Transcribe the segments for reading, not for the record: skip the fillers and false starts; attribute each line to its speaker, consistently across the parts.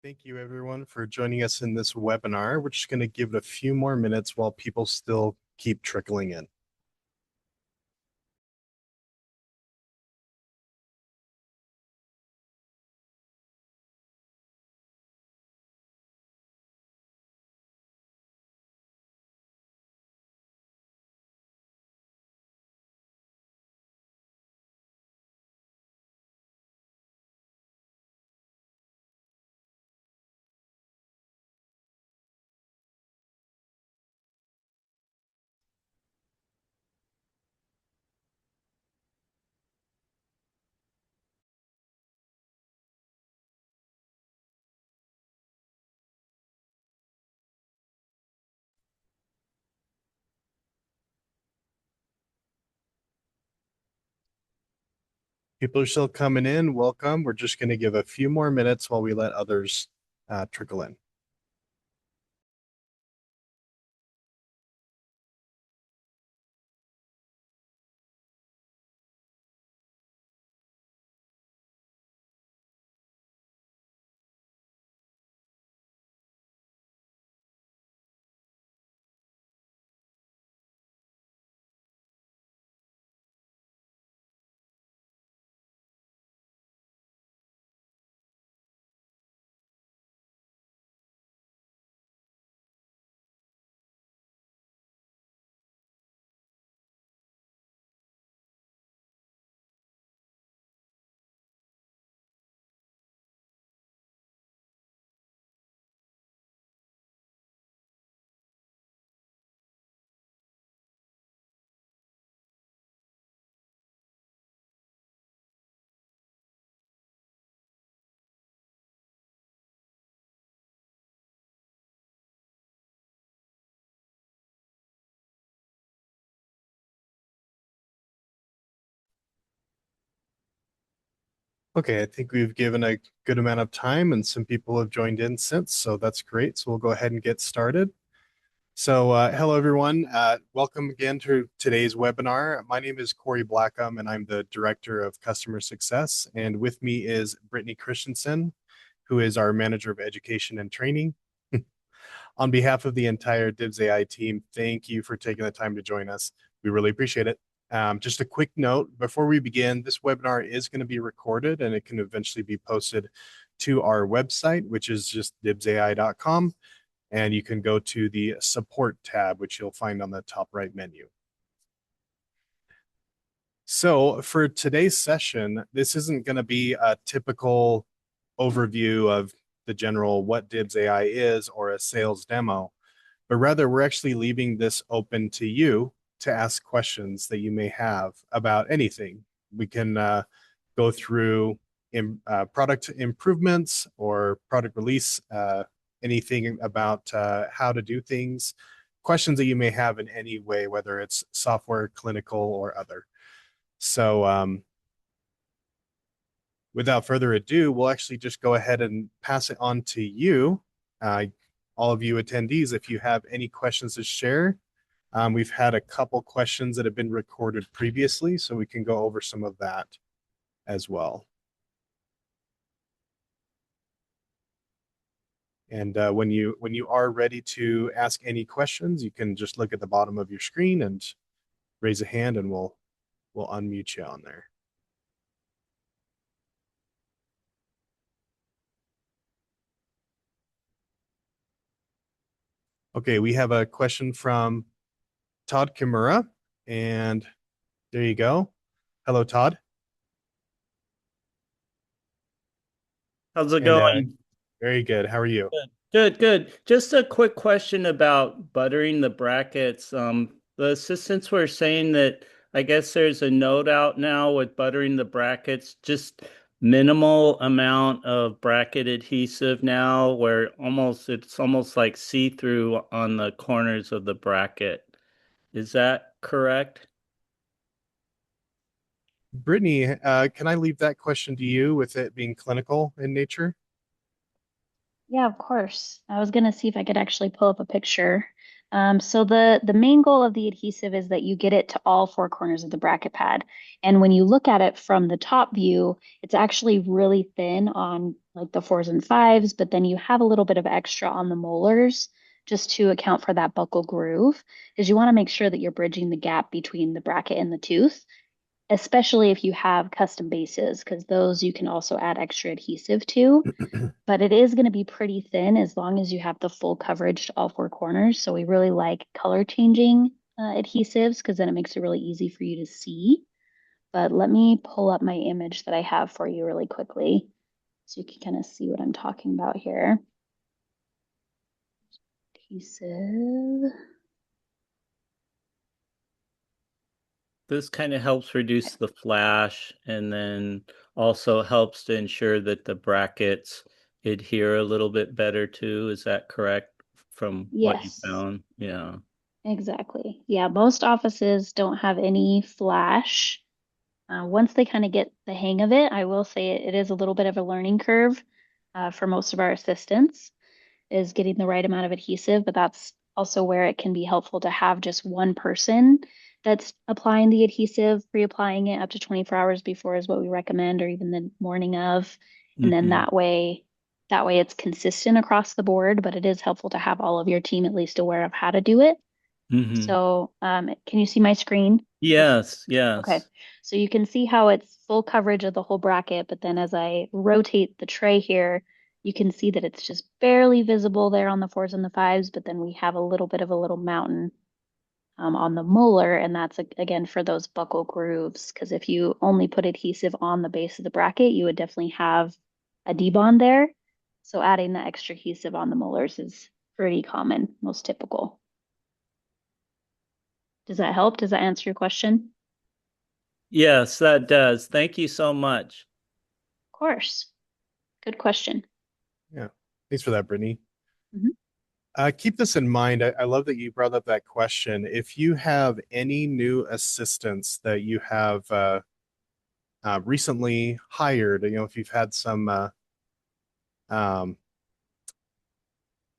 Speaker 1: Thank you everyone for joining us in this webinar. We're just going to give it a few more minutes while people still keep trickling in. People are still coming in. Welcome. We're just going to give a few more minutes while we let others trickle in. Okay, I think we've given a good amount of time and some people have joined in since, so that's great. So we'll go ahead and get started. So hello everyone. Welcome again to today's webinar. My name is Corey Blackham and I'm the Director of Customer Success. And with me is Brittany Christensen, who is our Manager of Education and Training. On behalf of the entire DIBS AI team, thank you for taking the time to join us. We really appreciate it. Just a quick note before we begin, this webinar is going to be recorded and it can eventually be posted to our website, which is just dibsai.com. And you can go to the support tab, which you'll find on the top right menu. So for today's session, this isn't going to be a typical overview of the general what DIBS AI is or a sales demo, but rather we're actually leaving this open to you to ask questions that you may have about anything. We can go through product improvements or product release, anything about how to do things, questions that you may have in any way, whether it's software, clinical, or other. So without further ado, we'll actually just go ahead and pass it on to you, all of you attendees, if you have any questions to share. We've had a couple questions that have been recorded previously, so we can go over some of that as well. And when you are ready to ask any questions, you can just look at the bottom of your screen and raise a hand, and we'll unmute you on there. Okay, we have a question from Todd Kimura, and there you go. Hello, Todd.
Speaker 2: How's it going?
Speaker 1: Very good. How are you?
Speaker 2: Good. Just a quick question about buttering the brackets. The assistants were saying that I guess there's a note out now with buttering the brackets, just minimal amount of bracket adhesive now, where it's almost like see-through on the corners of the bracket. Is that correct?
Speaker 1: Brittany, can I leave that question to you with it being clinical in nature?
Speaker 3: Yeah, of course. I was gonna see if I could actually pull up a picture So the main goal of the adhesive is that you get it to all four corners of the bracket pad. And when you look at it from the top view, it's actually really thin on like the fours and fives, but then you have a little bit of extra on the molars just to account for that buccal groove, because you want to make sure that you're bridging the gap between the bracket and the tooth, especially if you have custom bases, because those you can also add extra adhesive to. But it is going to be pretty thin as long as you have the full coverage to all four corners. So we really like color changing adhesives because then it makes it really easy for you to see. But let me pull up my image that I have for you really quickly so you can kind of see what I'm talking about here. Adhesive.
Speaker 2: This kind of helps reduce the flash and then also helps to ensure that the brackets adhere a little bit better too. Is that correct from what you
Speaker 3: Yes,
Speaker 2: found? Yeah.
Speaker 3: exactly. Yeah, most offices don't have any flash. Once they kind of get the hang of it, I will say it is a little bit of a learning curve for most of our assistants, is getting the right amount of adhesive, but that's also where it can be helpful to have just one person that's applying the adhesive, pre-applying it up to 24 hours before is what we recommend, or even the morning of. And then
Speaker 2: Hmm.
Speaker 3: that way it's consistent across the board, but it is helpful to have all of your team at least aware of how to do it.
Speaker 2: Hmm.
Speaker 3: So, can you see my screen?
Speaker 2: Yes,
Speaker 3: Okay.
Speaker 2: yes.
Speaker 3: So you can see how it's full coverage of the whole bracket, but then as I rotate the tray here, you can see that it's just barely visible there on the fours and the fives, but then we have a little bit of a little mountain on the molar, and that's again for those buccal grooves, because if you only put adhesive on the base of the bracket, you would definitely have a debond there. So adding the extra adhesive on the molars is pretty common, most typical. Does that help? Does that answer your question?
Speaker 2: Yes, that does. Thank you so much.
Speaker 3: Of course. Good question.
Speaker 1: Yeah. Thanks for that, Brittany.
Speaker 3: Mhm.
Speaker 1: Keep this in mind. I love that you brought up that question. If you have any new assistants that you have recently hired, if you've had some, um,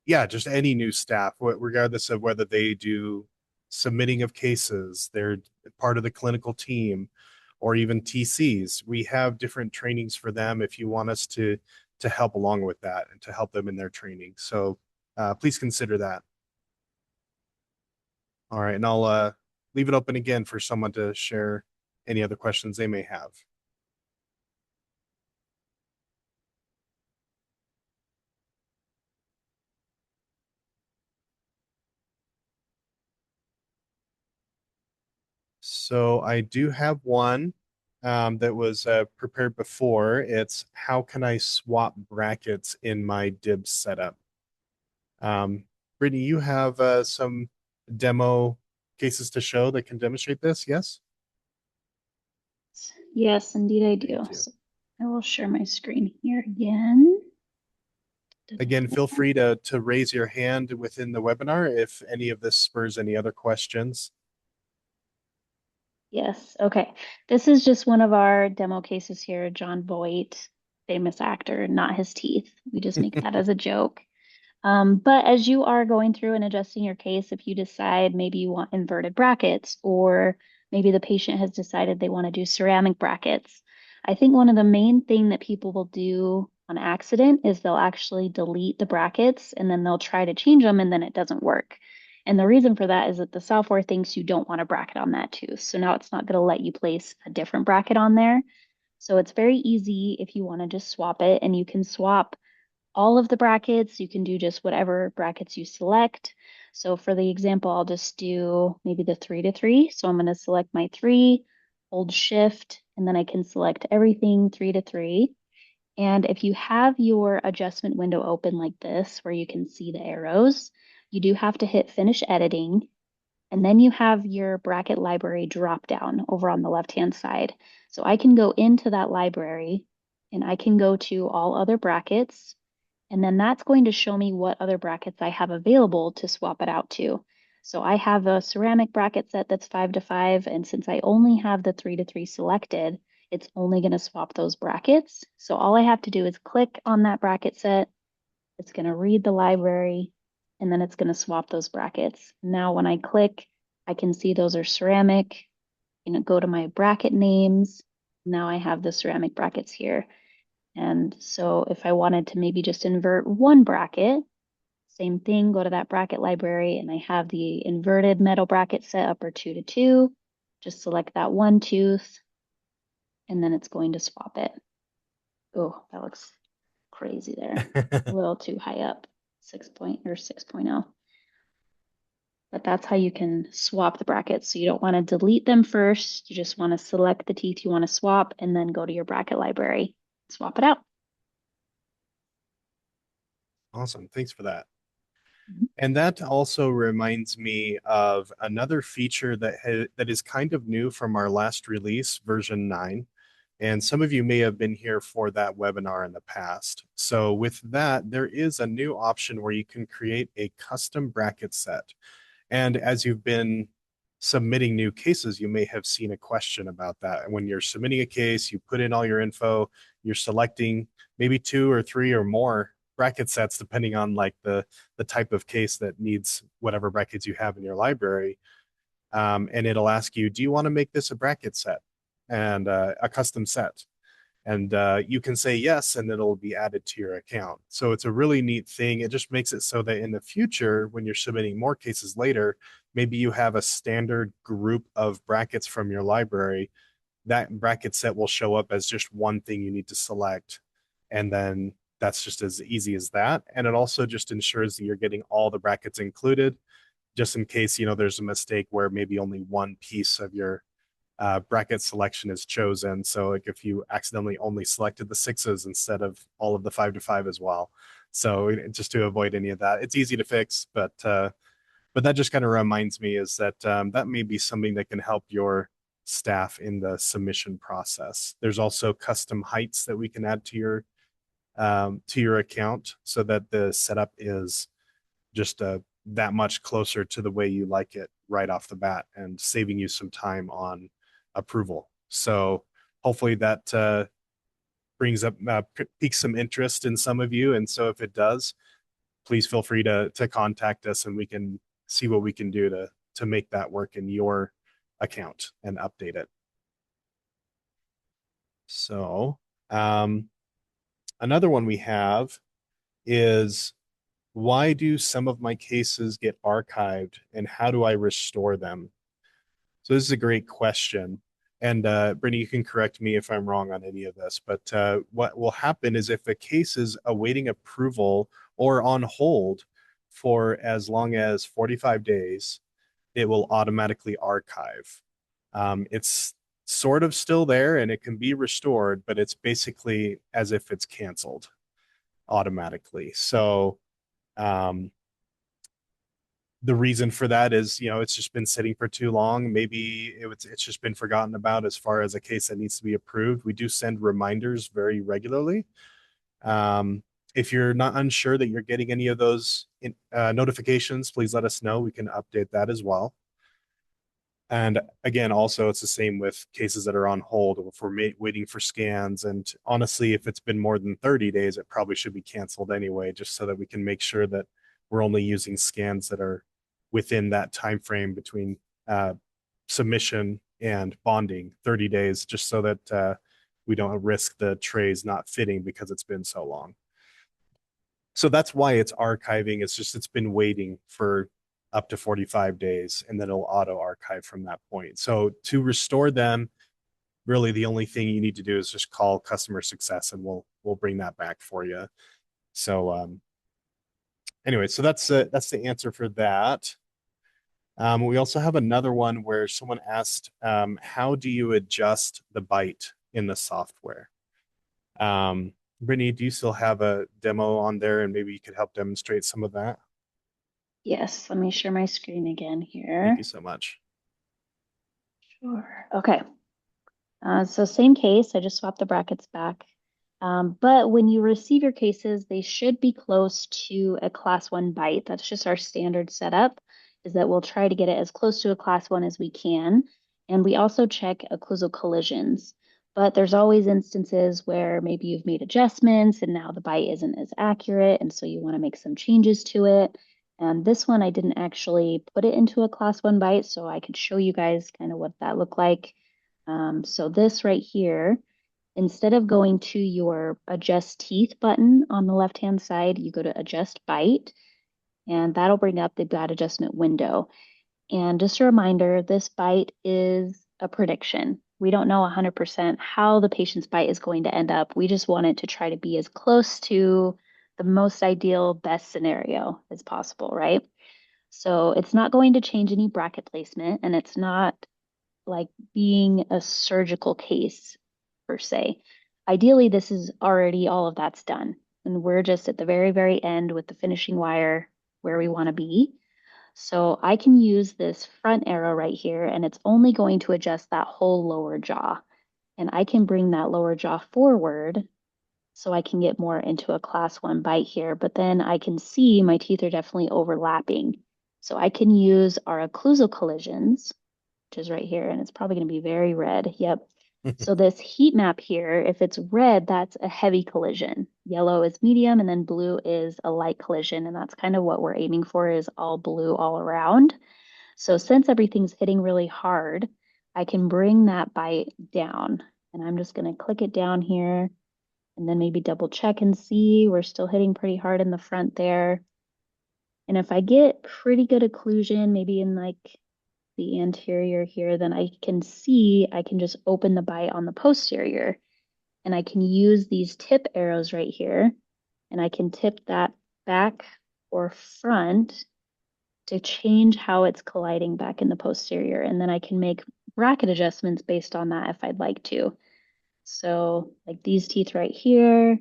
Speaker 1: yeah, just any new staff, regardless of whether they do submitting of cases, they're part of the clinical team, or even TCs, we have different trainings for them if you want us to help along with that and to help them in their training. So please consider that. All right, and I'll leave it open again for someone to share any other questions they may have. So I do have one that was prepared before. It's how can I swap brackets in my DIB setup? Um, Brittany, you have some demo cases to show that can demonstrate this? Yes?
Speaker 3: Yes, indeed I
Speaker 1: Thank
Speaker 3: do.
Speaker 1: you.
Speaker 3: So I will share my screen here again.
Speaker 1: Again, feel free to raise your hand within the webinar if any of this spurs any other questions.
Speaker 3: Yes, okay. This is just one of our demo cases here. John Voight, famous actor, not his teeth. We just make that as a joke. But as you are going through and adjusting your case, if you decide maybe you want inverted brackets, or maybe the patient has decided they want to do ceramic brackets, I think one of the main thing that people will do on accident is they'll actually delete the brackets and then they'll try to change them and then it doesn't work. And the reason for that is that the software thinks you don't want a bracket on that tooth. So now it's not going to let you place a different bracket on there. So it's very easy if you want to just swap it, and you can swap all of the brackets. You can do just whatever brackets you select. So for the example, I'll just do maybe the 3 to 3. So I'm going to select my 3, hold shift, and then I can select everything 3 to 3. And if you have your adjustment window open like this, where you can see the arrows, you do have to hit finish editing. And then you have your bracket library drop down over on the left-hand side. So I can go into that library and I can go to all other brackets, and then that's going to show me what other brackets I have available to swap it out to. So I have a ceramic bracket set that's 5 to 5. And since I only have the 3 to 3 selected, it's only going to swap those brackets. So all I have to do is click on that bracket set. It's going to read the library. and then it's going to swap those brackets. Now, when I click, I can see those are ceramic. Go to my bracket names. Now I have the ceramic brackets here. And so if I wanted to maybe just invert one bracket, same thing, go to that bracket library, and I have the inverted metal bracket set upper 2 to 2. Just select that one tooth, and then it's going to swap it. Oh, that looks crazy there. A little too high up, 6.0. But that's how you can swap the brackets. So you don't want to delete them first. You just want to select the teeth you want to swap and then go to your bracket library, swap it out.
Speaker 1: Awesome. Thanks for that.
Speaker 3: Mhm.
Speaker 1: And that also reminds me of another feature that is kind of new from our last release, version 9. And some of you may have been here for that webinar in the past. So with that, there is a new option where you can create a custom bracket set. And as you've been submitting new cases, you may have seen a question about that. And when you're submitting a case, you put in all your info, you're selecting maybe 2 or 3 or more bracket sets, depending on like the type of case that needs whatever brackets you have in your library. And it'll ask you, do you want to make this a bracket set and a custom set? And you can say yes, and it'll be added to your account. So it's a really neat thing. It just makes it so that in the future, when you're submitting more cases later, maybe you have a standard group of brackets from your library. That bracket set will show up as just one thing you need to select. And then that's just as easy as that. And it also just ensures that you're getting all the brackets included, just in case, there's a mistake where maybe only one piece of your bracket selection is chosen. So like if you accidentally only selected the 6s instead of all of the 5 to 5 as well. So just to avoid any of that, it's easy to fix, but that just kind of reminds me is that that may be something that can help your staff in the submission process. There's also custom heights that we can add to your account so that the setup is just that much closer to the way you like it right off the bat and saving you some time on approval. So hopefully that brings up piques some interest in some of you. And so if it does, please feel free to contact us and we can see what we can do to make that work in your account and update it. So another one we have is, why do some of my cases get archived and how do I restore them? So this is a great question. And Brittany, you can correct me if I'm wrong on any of this, but what will happen is if a case is awaiting approval or on hold for as long as 45 days, it will automatically archive. It's sort of still there and it can be restored, but it's basically as if it's canceled automatically. So the reason for that is, it's just been sitting for too long. Maybe it's just been forgotten about as far as a case that needs to be approved. We do send reminders very regularly. If you're not unsure that you're getting any of those notifications, please let us know. We can update that as well. And again, also, it's the same with cases that are on hold or if we're waiting for scans. And honestly, if it's been more than 30 days, it probably should be canceled anyway, just so that we can make sure that we're only using scans that are within that time frame between submission and bonding, 30 days, just so that we don't risk the trays not fitting because it's been so long. So that's why it's archiving. It's just it's been waiting for up to 45 days and then it'll auto archive from that point. So to restore them, really the only thing you need to do is just call customer success and we'll bring that back for you. So anyway, so that's the answer for that. We also have another one where someone asked, how do you adjust the bite in the software? Brittany, do you still have a demo on there and maybe you could help demonstrate some of that?
Speaker 3: Yes, let me share my screen again
Speaker 1: Thank
Speaker 3: here.
Speaker 1: you so much.
Speaker 3: Sure. Okay. So same case, I just swapped the brackets back. But when you receive your cases, they should be close to a class 1 bite. That's just our standard setup, is that we'll try to get it as close to a class 1 as we can. And we also check occlusal collisions. But there's always instances where maybe you've made adjustments and now the bite isn't as accurate. And so you want to make some changes to it. And this one, I didn't actually put it into a class 1 bite, so I could show you guys kind of what that looked like. So this right here, instead of going to your adjust teeth button on the left-hand side, you go to adjust bite, and that'll bring up the bite adjustment window. And just a reminder, this bite is a prediction. We don't know 100% how the patient's bite is going to end up. We just want it to try to be as close to the most ideal, best scenario as possible, right? So it's not going to change any bracket placement, and it's not like being a surgical case per se. Ideally, this is already all of that's done, and we're just at the very, very end with the finishing wire where we want to be. So I can use this front arrow right here, and it's only going to adjust that whole lower jaw. And I can bring that lower jaw forward so I can get more into a class 1 bite here, but then I can see my teeth are definitely overlapping. So I can use our occlusal collisions, which is right here, and it's probably going to be very red. Yep. So this heat map here, if it's red, that's a heavy collision. Yellow is medium, and then blue is a light collision, and that's kind of what we're aiming for, is all blue all around. So since everything's hitting really hard, I can bring that bite down, and I'm just going to click it down here and then maybe double check and see we're still hitting pretty hard in the front there. And if I get pretty good occlusion, maybe in like the anterior here, then I can see I can just open the bite on the posterior, and I can use these tip arrows right here, and I can tip that back or front to change how it's colliding back in the posterior. And then I can make bracket adjustments based on that if I'd like to. So like these teeth right here,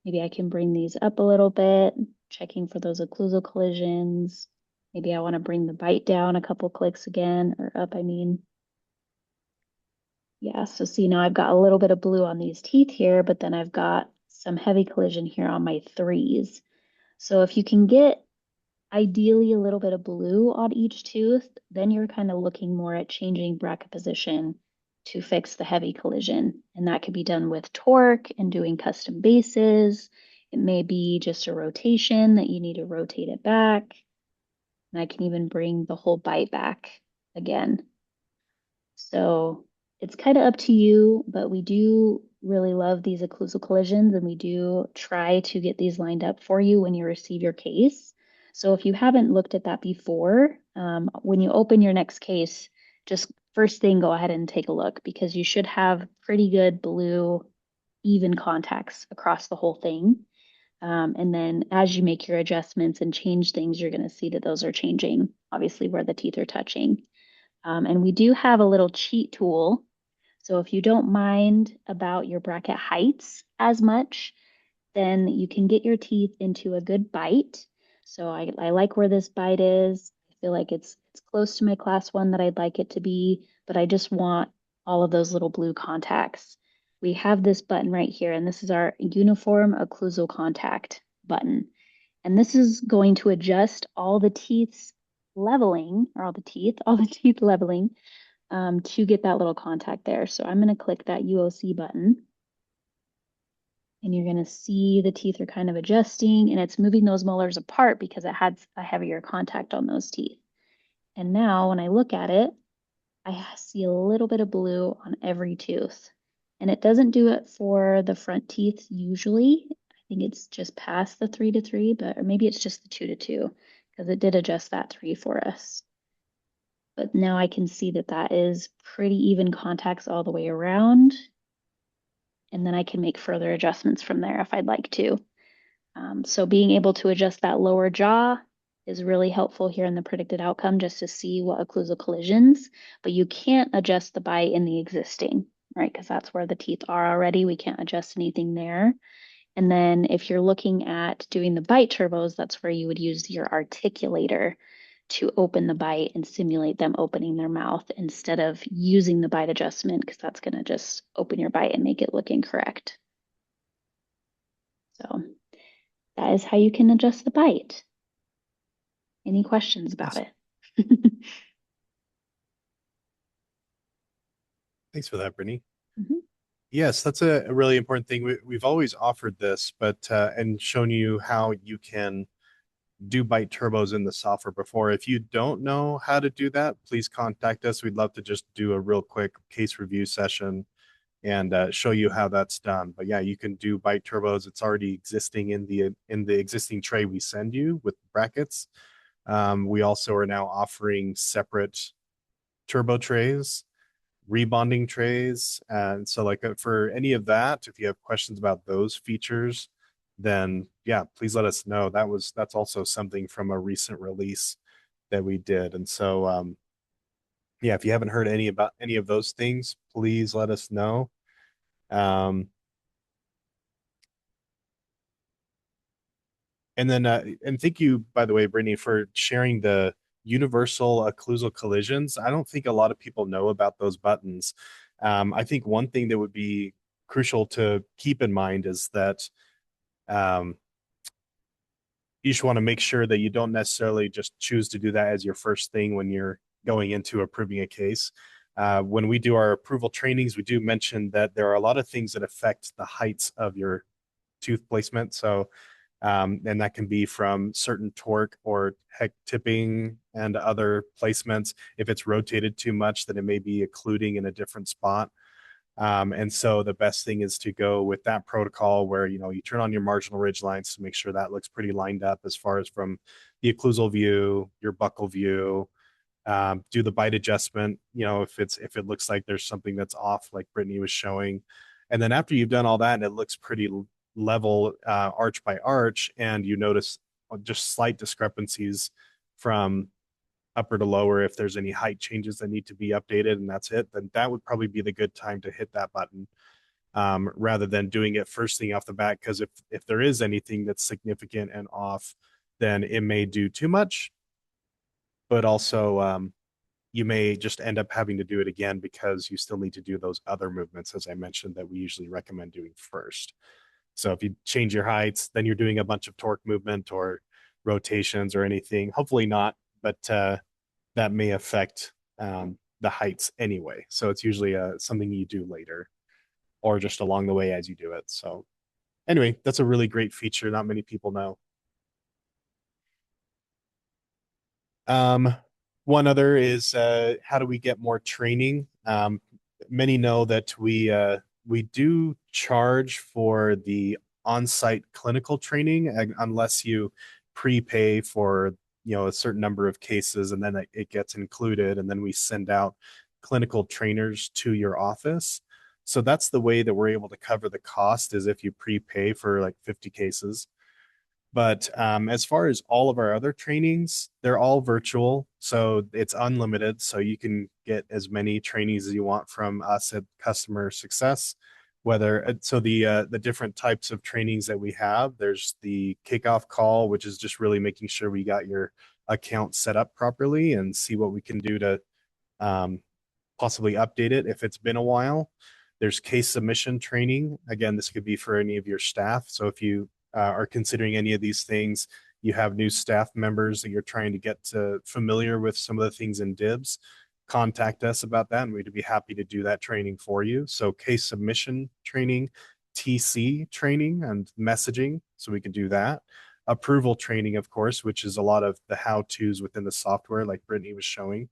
Speaker 3: maybe I can bring these up a little bit, checking for those occlusal collisions. Maybe I want to bring the bite down a couple clicks again, or up, I mean. Yeah, so see now I've got a little bit of blue on these teeth here, but then I've got some heavy collision here on my 3s. So if you can get ideally a little bit of blue on each tooth, then you're kind of looking more at changing bracket position to fix the heavy collision. And that could be done with torque and doing custom bases. It may be just a rotation that you need to rotate it back. And I can even bring the whole bite back again. So it's kind of up to you, but we do really love these occlusal collisions, and we do try to get these lined up for you when you receive your case. So if you haven't looked at that before, when you open your next case, just first thing, go ahead and take a look, because you should have pretty good blue, even contacts across the whole thing. And then as you make your adjustments and change things, you're going to see that those are changing, obviously, where the teeth are touching. And we do have a little cheat tool. So if you don't mind about your bracket heights as much, then you can get your teeth into a good bite. So I like where this bite is. I feel like it's close to my class 1 that I'd like it to be, but I just want all of those little blue contacts. We have this button right here, and this is our uniform occlusal contact button. And this is going to adjust all the teeth's leveling, or all the teeth leveling, to get that little contact there. So I'm going to click that UOC button, and you're going to see the teeth are kind of adjusting, and it's moving those molars apart because it had a heavier contact on those teeth. And now when I look at it, I see a little bit of blue on every tooth. And it doesn't do it for the front teeth usually. I think it's just past the 3 to 3, but or maybe it's just the 2 to 2, because it did adjust that 3 for us. But now I can see that that is pretty even contacts all the way around. And then I can make further adjustments from there if I'd like to. So being able to adjust that lower jaw is really helpful here in the predicted outcome, just to see what occlusal collisions, but you can't adjust the bite in the existing, right? Because that's where the teeth are already. We can't adjust anything there. And then if you're looking at doing the bite turbos, that's where you would use your articulator to open the bite and simulate them opening their mouth instead of using the bite adjustment, because that's going to just open your bite and make it look incorrect. So that is how you can adjust the bite. Any questions about it?
Speaker 1: Thanks for that, Brittany.
Speaker 3: Mhm.
Speaker 1: Yes, that's a really important thing. We've always offered this, but and shown you how you can do bite turbos in the software before. If you don't know how to do that, please contact us. We'd love to just do a real quick case review session and show you how that's done. But yeah, you can do bite turbos. It's already existing in the existing tray we send you with brackets. We also are now offering separate turbo trays, rebonding trays. And so like for any of that, if you have questions about those features, then yeah, please let us know. That's also something from a recent release that we did. And so yeah, if you haven't heard about any of those things, please let us know. Um, and then and thank you, by the way, Brittany, for sharing the universal occlusal collisions. I don't think a lot of people know about those buttons. I think one thing that would be crucial to keep in mind is that um, you just want to make sure that you don't necessarily just choose to do that as your first thing when you're going into approving a case. When we do our approval trainings, we do mention that there are a lot of things that affect the heights of your tooth placement. So, and that can be from certain torque or heck tipping and other placements. If it's rotated too much, then it may be occluding in a different spot. And so the best thing is to go with that protocol where, you know, you turn on your marginal ridge lines to make sure that looks pretty lined up as far as from the occlusal view, your buccal view, do the bite adjustment, you know, if it looks like there's something that's off, like Brittany was showing. And then after you've done all that and it looks pretty level, arch by arch, and you notice just slight discrepancies from upper to lower, if there's any height changes that need to be updated and that's it, then that would probably be the good time to hit that button, rather than doing it first thing off the bat. Because if there is anything that's significant and off, then it may do too much, but also you may just end up having to do it again because you still need to do those other movements, as I mentioned, that we usually recommend doing first. So if you change your heights, then you're doing a bunch of torque movement or rotations or anything. Hopefully not, but that may affect the heights anyway. So it's usually something you do later or just along the way as you do it. So anyway, that's a really great feature. Not many people know. Um, One other is how do we get more training? Many know that we do charge for the on-site clinical training unless you prepay for, you know, a certain number of cases, and then it gets included, and then we send out clinical trainers to your office. So that's the way that we're able to cover the cost, is if you prepay for like 50 cases. But as far as all of our other trainings, they're all virtual. So it's unlimited. So you can get as many trainings as you want from us at Customer Success. So the different types of trainings that we have, there's the kickoff call, which is just really making sure we got your account set up properly and see what we can do to um, possibly update it if it's been a while. There's case submission training. Again, this could be for any of your staff. So if you are considering any of these things, you have new staff members that you're trying to get familiar with some of the things in DIBS, contact us about that, and we'd be happy to do that training for you. So case submission training, TC training, and messaging, so we can do that. Approval training, of course, which is a lot of the how-tos within the software, like Brittany was showing.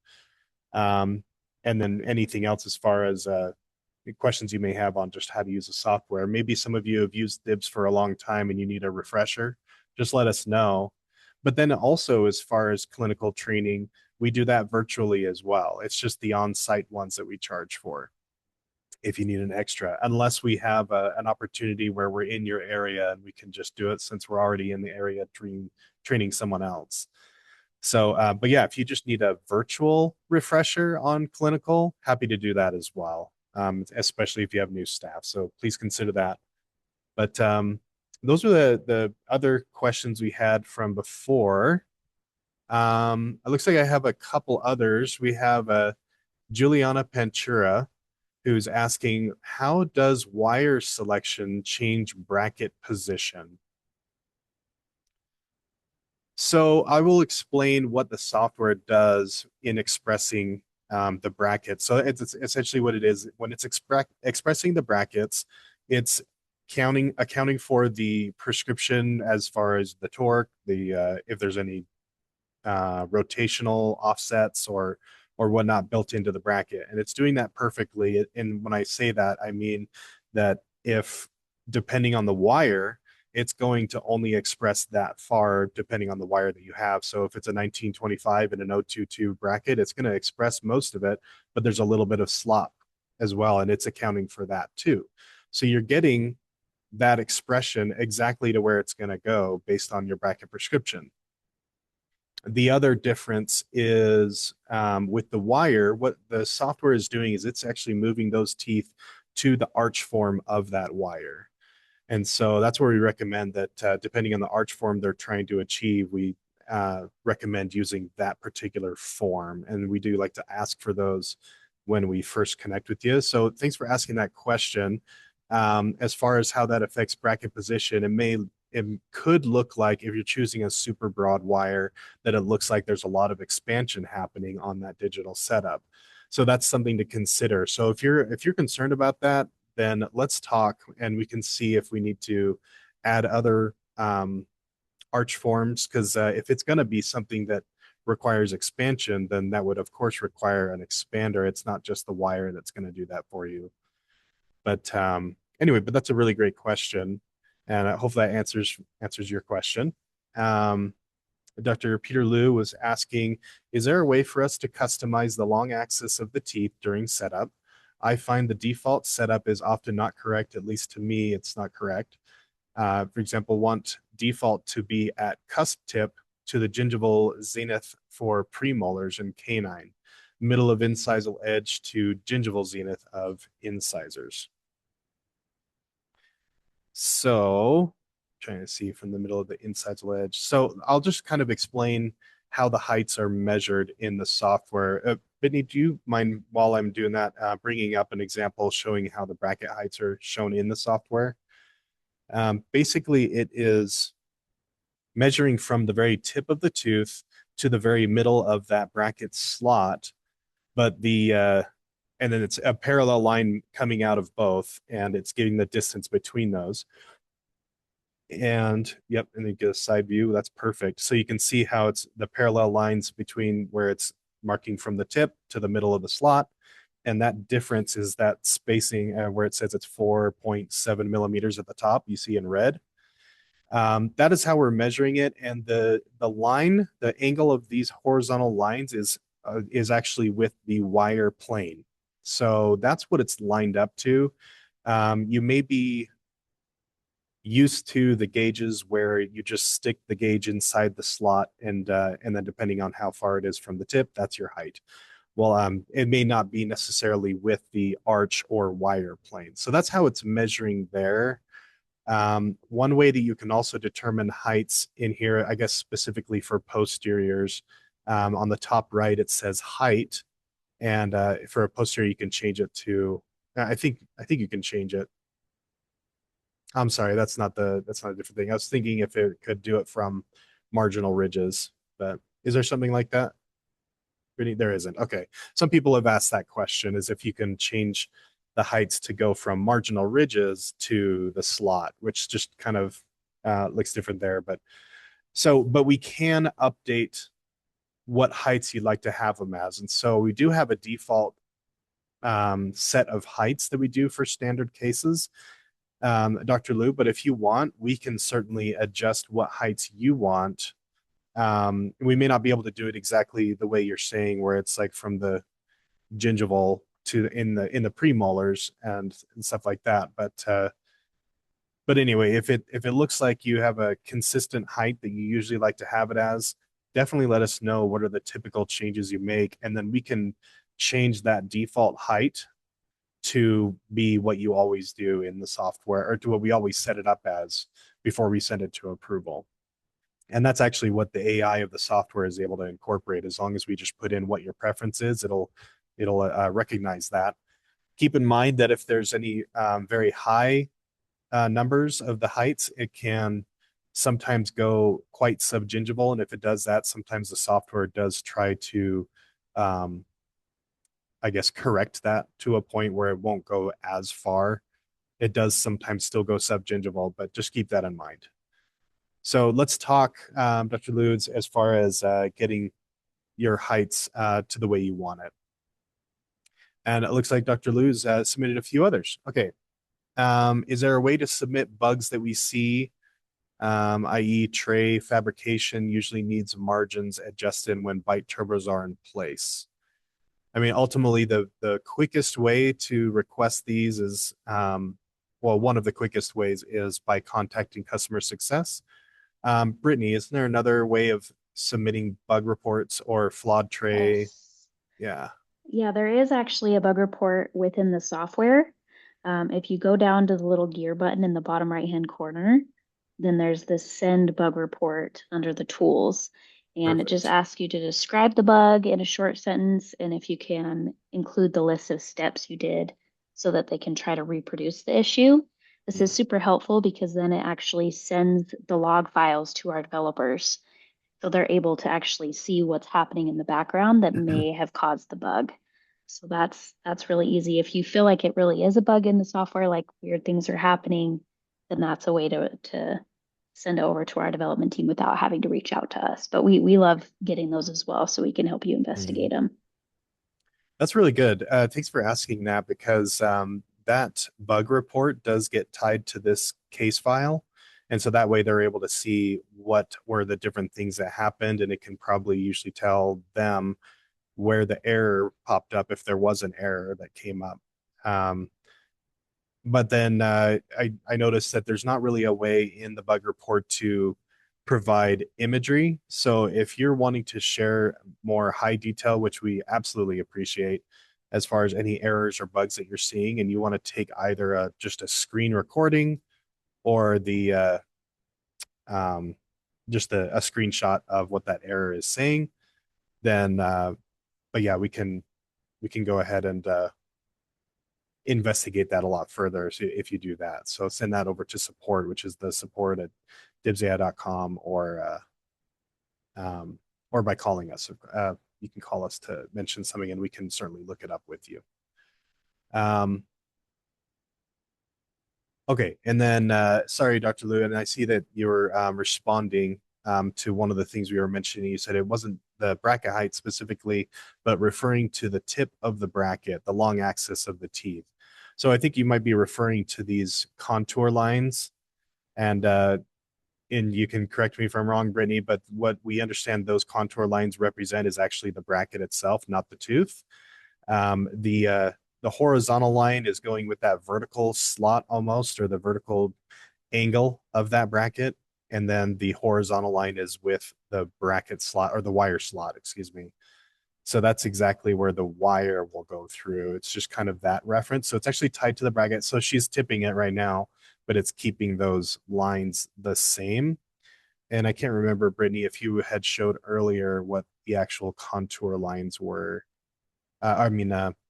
Speaker 1: And then anything else as far as questions you may have on just how to use the software. Maybe some of you have used DIBS for a long time and you need a refresher. Just let us know. But then also, as far as clinical training, we do that virtually as well. It's just the on-site ones that we charge for if you need an extra, unless we have an opportunity where we're in your area and we can just do it since we're already in the area training someone else. So, but yeah, if you just need a virtual refresher on clinical, happy to do that as well, especially if you have new staff. So please consider that. But those are the other questions we had from before. It looks like I have a couple others. We have Juliana Pantura, who's asking, how does wire selection change bracket position? So I will explain what the software does in expressing the brackets. So it's essentially what it is. When it's expressing the brackets, it's accounting for the prescription as far as the torque, the if there's any rotational offsets or whatnot built into the bracket, and it's doing that perfectly. And when I say that, I mean that if depending on the wire, it's going to only express that far depending on the wire that you have. So if it's a 1925 and an 022 bracket, it's going to express most of it, but there's a little bit of slop as well, and it's accounting for that too. So you're getting that expression exactly to where it's going to go based on your bracket prescription. The other difference is with the wire, what the software is doing is it's actually moving those teeth to the arch form of that wire. And so that's where we recommend that depending on the arch form they're trying to achieve, we recommend using that particular form. And we do like to ask for those when we first connect with you. So thanks for asking that question. As far as how that affects bracket position, it could look like if you're choosing a super broad wire that it looks like there's a lot of expansion happening on that digital setup. So that's something to consider. So if you're concerned about that, then let's talk and we can see if we need to add other arch forms, because if it's going to be something that requires expansion, then that would of course require an expander. It's not just the wire that's going to do that for you. But anyway, but that's a really great question, and hopefully that answers your question. Dr. Peter Liu was asking, is there a way for us to customize the long axis of the teeth during setup? I find the default setup is often not correct. At least to me, it's not correct. For example, want default to be at cusp tip to the gingival zenith for premolars and canine, middle of incisal edge to gingival zenith of incisors. So trying to see from the middle of the incisal edge. So I'll just kind of explain how the heights are measured in the software. Whitney, do you mind while I'm doing that, bringing up an example showing how the bracket heights are shown in the software? Basically, it is measuring from the very tip of the tooth to the very middle of that bracket slot, but and then it's a parallel line coming out of both, and it's giving the distance between those. And yep, and then get a side view. That's perfect. So you can see how it's the parallel lines between where it's marking from the tip to the middle of the slot. And that difference is that spacing where it says it's 4.7 millimeters at the top, you see in red. That is how we're measuring it. And the line, the angle of these horizontal lines is actually with the wire plane. So that's what it's lined up to. You may be used to the gauges where you just stick the gauge inside the slot, and then depending on how far it is from the tip, that's your height. Well, it may not be necessarily with the arch or wire plane. So that's how it's measuring there. One way that you can also determine heights in here, I guess specifically for posteriors, on the top right, it says height. And for a posterior, you can change it to, I think you can change it. I'm sorry, that's not a different thing. I was thinking if it could do it from marginal ridges, but is there something like that? There isn't. Okay. Some people have asked that question, is if you can change the heights to go from marginal ridges to the slot, which just kind of looks different there. But we can update what heights you'd like to have them as. And so we do have a default set of heights that we do for standard cases, Dr. Liu, but if you want, we can certainly adjust what heights you want. We may not be able to do it exactly the way you're saying, where it's like from the gingival to in the premolars and stuff like that. But anyway, if it looks like you have a consistent height that you usually like to have it as, definitely let us know what are the typical changes you make, and then we can change that default height to be what you always do in the software, or to what we always set it up as before we send it to approval. And that's actually what the AI of the software is able to incorporate. As long as we just put in what your preference is, it'll recognize that. Keep in mind that if there's any very high numbers of the heights, it can sometimes go quite subgingival. And if it does that, sometimes the software does try to, I guess, correct that to a point where it won't go as far it does sometimes still go subgingival, but just keep that in mind. So let's talk, Dr. Ludes, as far as getting your heights to the way you want it. And it looks like Dr. Ludes submitted a few others. Okay. Is there a way to submit bugs that we see, i.e. tray fabrication usually needs margins adjusted when bite turbos are in place? I mean, ultimately, the quickest way to request these is, well, one of the quickest ways is by contacting customer success. Brittany, isn't there another way of submitting bug reports or flawed tray?
Speaker 3: Yes.
Speaker 1: Yeah.
Speaker 3: Yeah, there is actually a bug report within the software. If you go down to the little gear button in the bottom right-hand corner, then there's this send bug report under the tools. And it just
Speaker 1: Perfect.
Speaker 3: asks you to describe the bug in a short sentence, and if you can, include the list of steps you did so that they can try to reproduce the issue. This is super helpful because then it actually sends the log files to our developers. So they're able to actually see what's happening in the background that may have caused the bug. So that's really easy. If you feel like it really is a bug in the software, like weird things are happening, then that's a way to send it over to our development team without having to reach out to us. But we love getting those as well, so we can help you
Speaker 1: Mhm.
Speaker 3: investigate them.
Speaker 1: That's really good. Thanks for asking that because that bug report does get tied to this case file. And so that way they're able to see what were the different things that happened, and it can probably usually tell them where the error popped up if there was an error that came up. Um, but then I noticed that there's not really a way in the bug report to provide imagery. So if you're wanting to share more high detail, which we absolutely appreciate, as far as any errors or bugs that you're seeing, and you want to take either just a screen recording or the um, just a screenshot of what that error is saying, then but yeah, we can go ahead and investigate that a lot further so if you do that. So send that over to support, which is the support at dibsai.com or by calling us. You can call us to mention something and we can certainly look it up with you. Um, okay. And then, sorry, Dr. Liu, and I see that you were responding to one of the things we were mentioning. You said it wasn't the bracket height specifically, but referring to the tip of the bracket, the long axis of the teeth. So I think you might be referring to these contour lines, and you can correct me if I'm wrong, Brittany, but what we understand those contour lines represent is actually the bracket itself, not the tooth. The horizontal line is going with that vertical slot almost, or the vertical angle of that bracket, and then the horizontal line is with the bracket slot or the wire slot, excuse me. So that's exactly where the wire will go through. It's just kind of that reference. So it's actually tied to the bracket. So she's tipping it right now, but it's keeping those lines the same. And I can't remember, Brittany, if you had showed earlier what the actual contour lines were.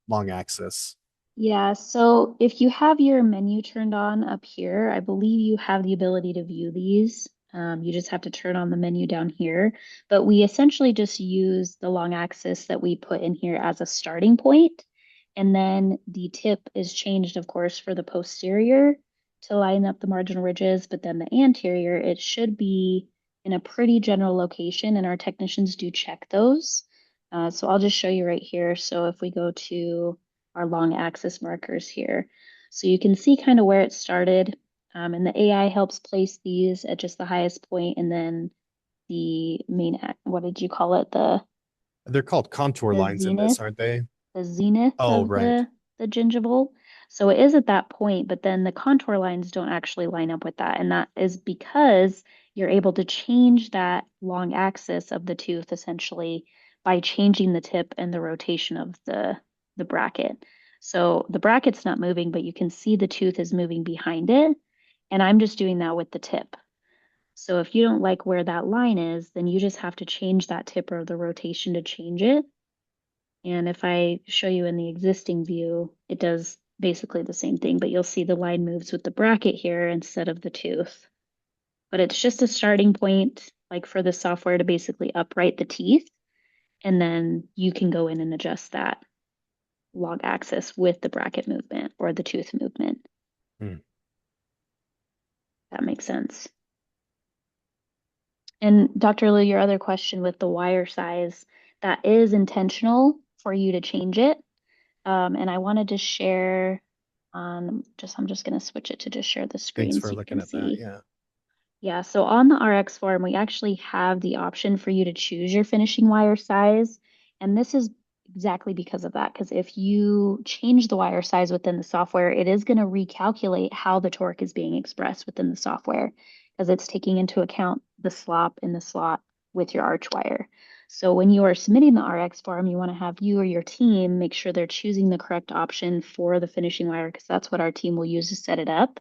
Speaker 1: Long axis.
Speaker 3: Yeah, so if you have your menu turned on up here, I believe you have the ability to view these. You just have to turn on the menu down here. But we essentially just use the long axis that we put in here as a starting point. And then the tip is changed, of course, for the posterior to line up the marginal ridges. But then the anterior, it should be in a pretty general location, and our technicians do check those. So I'll just show you right here. So if we go to our long axis markers here. So you can see kind of where it started. And the AI helps place these at just the highest point, and then the main, what did you call it?
Speaker 1: They're called contour
Speaker 3: The
Speaker 1: lines in
Speaker 3: zenith,
Speaker 1: this, aren't they?
Speaker 3: the zenith
Speaker 1: Oh,
Speaker 3: of
Speaker 1: right.
Speaker 3: the gingival. So it is at that point, but then the contour lines don't actually line up with that. And that is because you're able to change that long axis of the tooth essentially by changing the tip and the rotation of the bracket. So the bracket's not moving, but you can see the tooth is moving behind it. And I'm just doing that with the tip. So if you don't like where that line is, then you just have to change that tip or the rotation to change it. And if I show you in the existing view, it does basically the same thing, but you'll see the line moves with the bracket here instead of the tooth. But it's just a starting point, like for the software to basically upright the teeth. And then you can go in and adjust that log axis with the bracket movement or the tooth movement.
Speaker 1: Hmm.
Speaker 3: That makes sense. And Dr. Liu, your other question with the wire size, that is intentional for you to change it. And I wanted to share on I'm just going to switch it to just share the
Speaker 1: Thanks
Speaker 3: screen
Speaker 1: for
Speaker 3: so you
Speaker 1: looking
Speaker 3: can
Speaker 1: at that.
Speaker 3: see.
Speaker 1: Yeah.
Speaker 3: Yeah, so on the RX form, we actually have the option for you to choose your finishing wire size. And this is exactly because of that. Because if you change the wire size within the software, it is going to recalculate how the torque is being expressed within the software because it's taking into account the slop in the slot with your arch wire. So when you are submitting the RX form, you want to have you or your team make sure they're choosing the correct option for the finishing wire because that's what our team will use to set it up.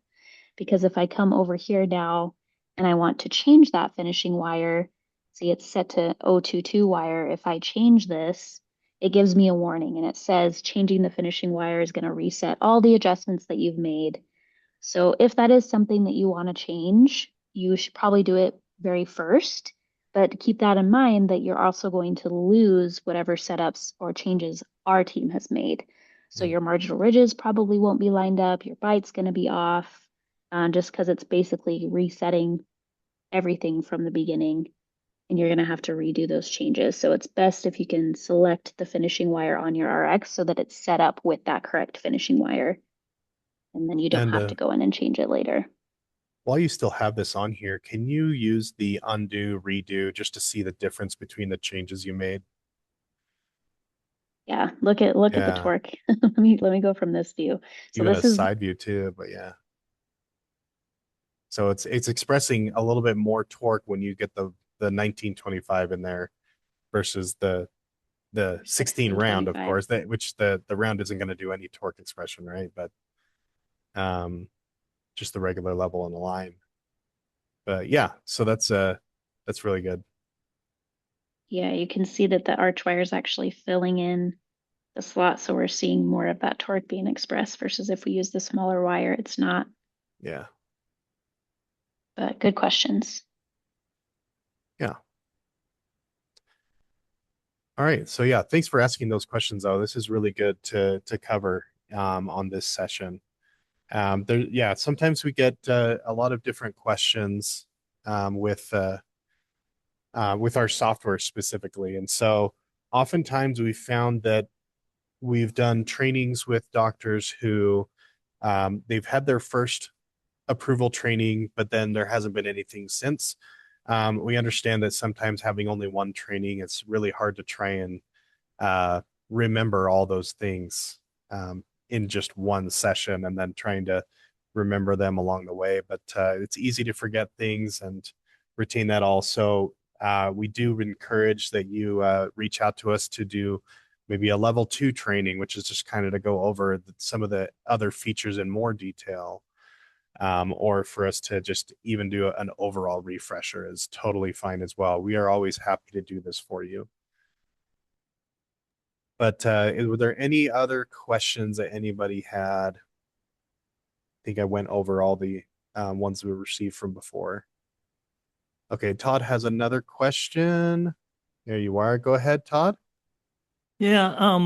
Speaker 3: Because if I come over here now and I want to change that finishing wire, see it's set to 022 wire. If I change this, it gives me a warning and it says changing the finishing wire is going to reset all the adjustments that you've made. So if that is something that you want to change, you should probably do it very first. But keep that in mind that you're also going to lose whatever setups or changes our team has made. So
Speaker 1: Hmm.
Speaker 3: your marginal ridges probably won't be lined up, your bite's going to be off, just because it's basically resetting everything from the beginning and you're going to have to redo those changes. So it's best if you can select the finishing wire on your RX so that it's set up with that correct finishing wire. And then you don't
Speaker 1: And
Speaker 3: have to go in and change it later.
Speaker 1: while you still have this on here, can you use the undo, redo just to see the difference between the changes you made?
Speaker 3: Yeah, look at the
Speaker 1: Yeah.
Speaker 3: torque. Let me go from this view. So
Speaker 1: Even a
Speaker 3: this is
Speaker 1: side view too, but yeah. So it's expressing a little bit more torque when you get the 1925 in there versus the 16 round, of
Speaker 3: 1625.
Speaker 1: course, that which the round isn't going to do any torque expression, right? But um just the regular level on the line. But yeah, so that's really good.
Speaker 3: Yeah, you can see that the arch wire is actually filling in the slot, so we're seeing more of that torque being expressed versus if we use the smaller wire, it's not.
Speaker 1: Yeah.
Speaker 3: But good questions.
Speaker 1: Yeah. All right. So yeah, thanks for asking those questions though. This is really good to cover on this session. There, yeah, sometimes we get a lot of different questions um, with uh, with our software specifically, and so oftentimes we found that we've done trainings with doctors who they've had their first approval training, but then there hasn't been anything since. We understand that sometimes having only one training, it's really hard to try and uh, remember all those things in just one session and then trying to remember them along the way. But it's easy to forget things and retain that all. So we do encourage that you reach out to us to do maybe a level 2 training, which is just kind of to go over some of the other features in more detail. Or for us to just even do an overall refresher is totally fine as well. We are always happy to do this for you. But were there any other questions that anybody had? I think I went over all the ones we received from before. Okay, Todd has another question. There you are. Go ahead, Todd.
Speaker 2: Yeah,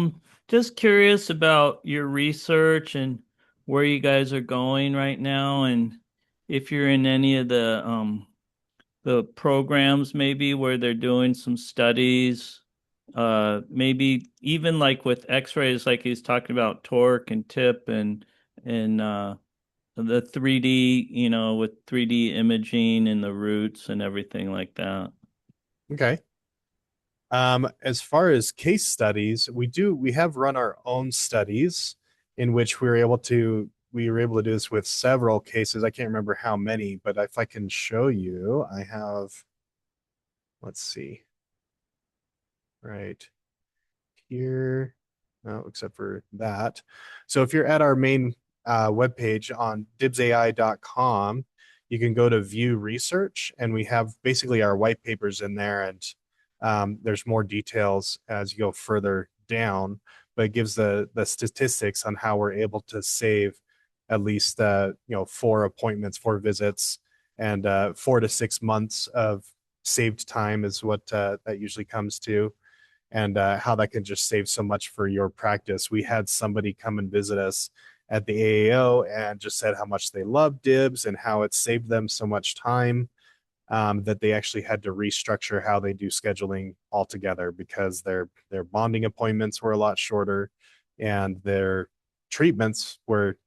Speaker 2: just curious about your research and where you guys are going right now, and if you're in any of the programs maybe where they're doing some studies, maybe even like with X-rays, like he's talking about torque and tip and the 3D, with 3D imaging and the roots and everything like that.
Speaker 1: Okay. As far as case studies, we have run our own studies in which we were able to do this with several cases. I can't remember how many, but if I can show you, I have, let's see, right here. No, except for that. So if you're at our main webpage on dibsai.com, you can go to view research, and we have basically our white papers in there, and there's more details as you go further down, but it gives the statistics on how we're able to save at least 4 appointments, 4 visits, and 4 to 6 months of saved time is what that usually comes to, and how that can just save so much for your practice. We had somebody come and visit us, at the AAO and just said how much they love DIBS and how it saved them so much time, that they actually had to restructure how they do scheduling altogether because their bonding appointments were a lot shorter and their treatments were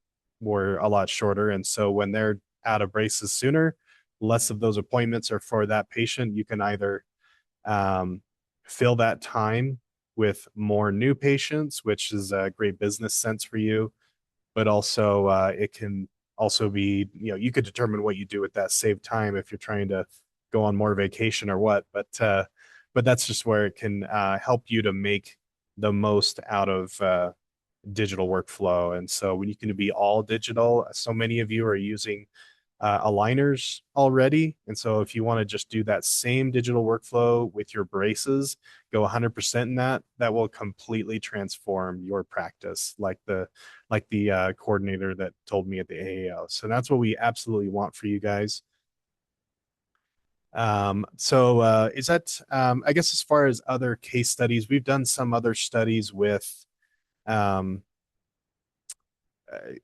Speaker 1: a lot shorter. And so when they're out of braces sooner, less of those appointments are for that patient. You can either fill that time with more new patients, which is a great business sense for you, but also it can also be, you could determine what you do with that saved time if you're trying to go on more vacation or what. But that's just where it can help you to make the most out of digital workflow. And so when you can be all digital, so many of you are using aligners already. And so if you want to just do that same digital workflow with your braces, go 100% in that, that will completely transform your practice, like the coordinator that told me at the AAO. So that's what we absolutely want for you guys. Is that, I guess as far as other case studies, we've done some other studies with um,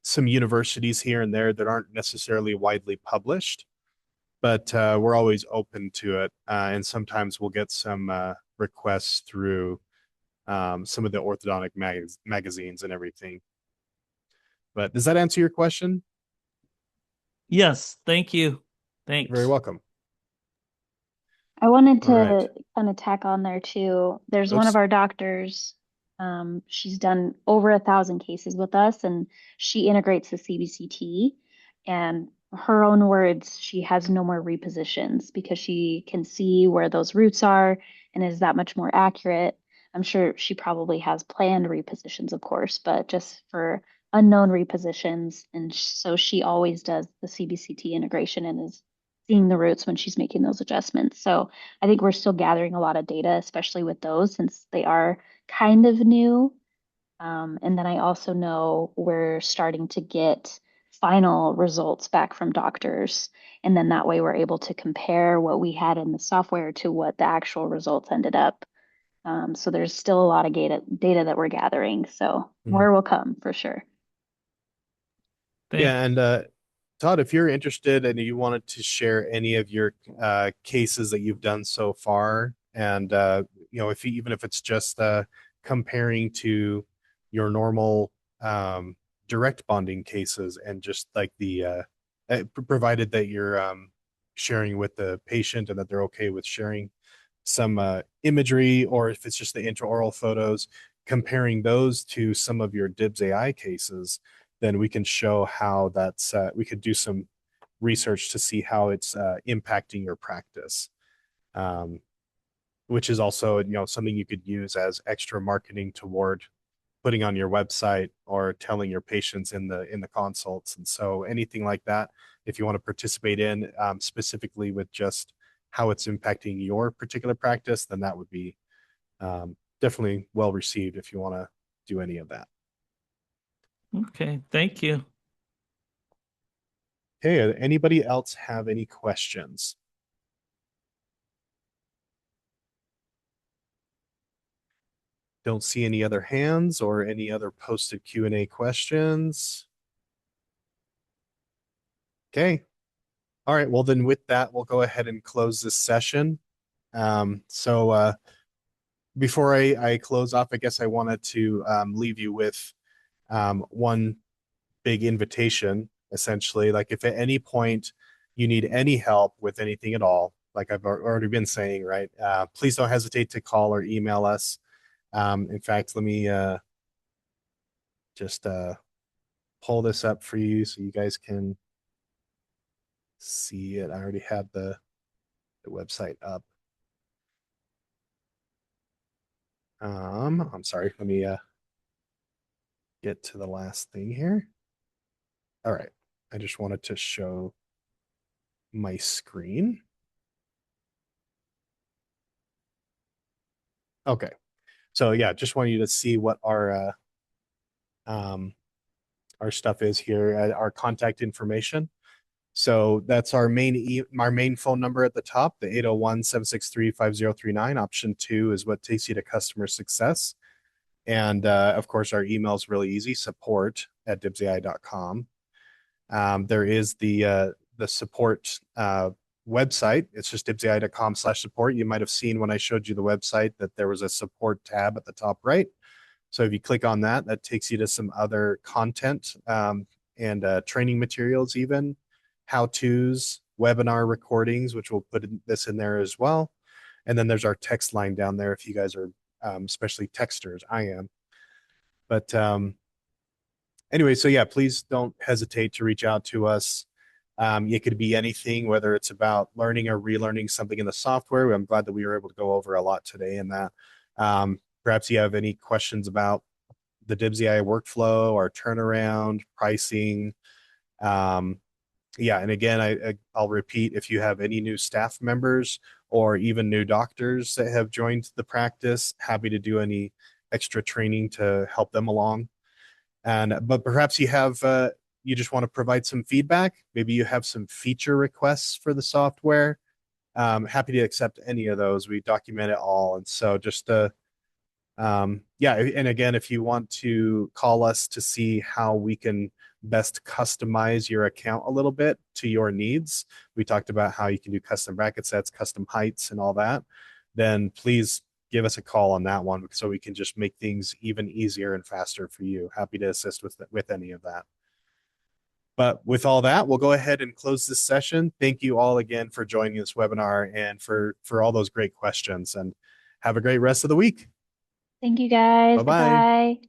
Speaker 1: some universities here and there that aren't necessarily widely published, but we're always open to it. And sometimes we'll get some requests through some of the orthodontic magazines and everything. But does that answer your question?
Speaker 2: Yes, thank you. Thanks.
Speaker 1: You're very welcome.
Speaker 3: I wanted
Speaker 1: All right.
Speaker 3: to kind of tack on there too. There's one of
Speaker 1: Oops.
Speaker 3: our doctors. She's done over 1,000 cases with us, and she integrates the CBCT. And her own words, she has no more repositions because she can see where those roots are and is that much more accurate. I'm sure she probably has planned repositions, of course, but just for unknown repositions. And so she always does the CBCT integration and is seeing the roots when she's making those adjustments. So I think we're still gathering a lot of data, especially with those since they are kind of new. And then I also know we're starting to get final results back from doctors. And then that way we're able to compare what we had in the software to what the actual results ended up. So there's still a lot of data that we're gathering. So more will come for sure.
Speaker 1: Yeah, and Todd, if you're interested and you wanted to share any of your cases that you've done so far, and if even if it's just comparing to your normal direct bonding cases, and just like provided that you're sharing with the patient and that they're okay with sharing some imagery, or if it's just the intraoral photos, comparing those to some of your DIBS AI cases, then we can show how we could do some research to see how it's impacting your practice, which is also something you could use as extra marketing toward putting on your website or telling your patients in the consults. And so anything like that, if you want to participate in specifically with just how it's impacting your particular practice, then that would be definitely well received if you want to do any of that.
Speaker 2: Okay, thank you.
Speaker 1: Okay, anybody else have any questions? Don't see any other hands or any other posted Q&A questions. Okay. All right, well then with that, we'll go ahead and close this session. Before I close off, I guess I wanted to leave you with one big invitation, essentially. Like if at any point you need any help with anything at all, like I've already been saying, right? Please don't hesitate to call or email us. In fact, let me just pull this up for you so you guys can see it. I already have the website up. I'm sorry. Let me get to the last thing here. All right. I just wanted to show my screen. Okay. So yeah, just want you to see what our stuff is here, our contact information. So that's our main phone number at the top, the 801-763-5039. Option 2 is what takes you to customer success. And of course, our email is really easy, support dibsai.com. There is the support website. It's just dibsai.com/support. You might have seen when I showed you the website that there was a support tab at the top right. So if you click on that, that takes you to some other content and training materials, even how-tos, webinar recordings, which we'll put this in there as well. And then there's our text line down there if you guys are especially texters. I am. But anyway, so yeah, please don't hesitate to reach out to us. It could be anything, whether it's about learning or relearning something in the software. I'm glad that we were able to go over a lot today in that. Perhaps you have any questions about the DibsAI workflow or turnaround, pricing. Yeah, and again, I'll repeat, if you have any new staff members or even new doctors that have joined the practice, happy to do any extra training to help them along. But perhaps you have you just want to provide some feedback. Maybe you have some feature requests for the software. Happy to accept any of those. We document it all, and so just yeah. And again, if you want to call us to see how we can best customize your account a little bit to your needs, we talked about how you can do custom bracket sets, custom heights, and all that. Then please give us a call on that one so we can just make things even easier and faster for you. Happy to assist with any of that. But with all that, we'll go ahead and close this session. Thank you all again for joining this webinar and for all those great questions, and have a great rest of the week.
Speaker 3: Thank you guys.
Speaker 1: Bye-bye.
Speaker 3: Goodbye.